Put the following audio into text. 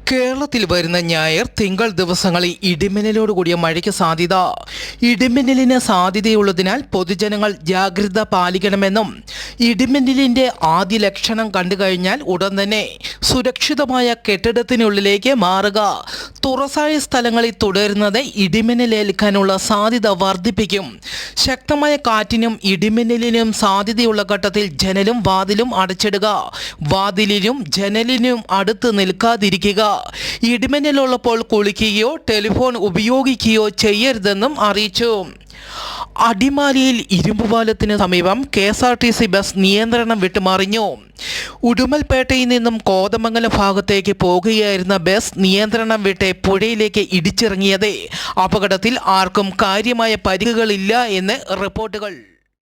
കേരളത്തിൽ വരുന്ന ഞായർ തിങ്കൾ ദിവസങ്ങളിൽ ഇടിമിന്നലോടുകൂടിയ മഴയ്ക്ക് സാധ്യത. ഇടിമിന്നലിന് സാധ്യതയുള്ളതിനാൽ പൊതുജനങ്ങൾ ജാഗ്രത പാലിക്കണമെന്നും ഇടിമിന്നലിൻ്റെ ആദ്യ ലക്ഷണം കണ്ടുകഴിഞ്ഞാൽ ഉടൻ തന്നെ സുരക്ഷിതമായ കെട്ടിടത്തിനുള്ളിലേക്ക് മാറുക. തുറസായ സ്ഥലങ്ങളിൽ തുടരുന്നത് ഇടിമിന്നലേൽക്കാനുള്ള സാധ്യത വർദ്ധിപ്പിക്കും. ശക്തമായ കാറ്റിനും ഇടിമിന്നലിനും സാധ്യതയുള്ള ഘട്ടത്തിൽ ജനലും വാതിലും അടച്ചിടുക. വാതിലിനും ജനലിനും അടുത്ത് നിൽക്കാതിരിക്കുക. ഇടിമിന്നലുള്ളപ്പോൾ കുളിക്കുകയോ ടെലിഫോൺ ഉപയോഗിക്കുകയോ ചെയ്യരുതെന്നും അറിയിച്ചു. അടിമാലിയിൽ ഇരുമ്പുപാലത്തിന് സമീപം KSRTC ബസ് നിയന്ത്രണം വിട്ടുമറിഞ്ഞു. ഉടുമൽപേട്ടയിൽ നിന്നും കോതമംഗലം ഭാഗത്തേക്ക് പോകുകയായിരുന്ന ബസ് നിയന്ത്രണം വിട്ട് പുഴയിലേക്ക് ഇടിച്ചിറങ്ങിയത്. അപകടത്തിൽ ആർക്കും കാര്യമായ പരിക്കുകളില്ല എന്ന് റിപ്പോർട്ടുകൾ.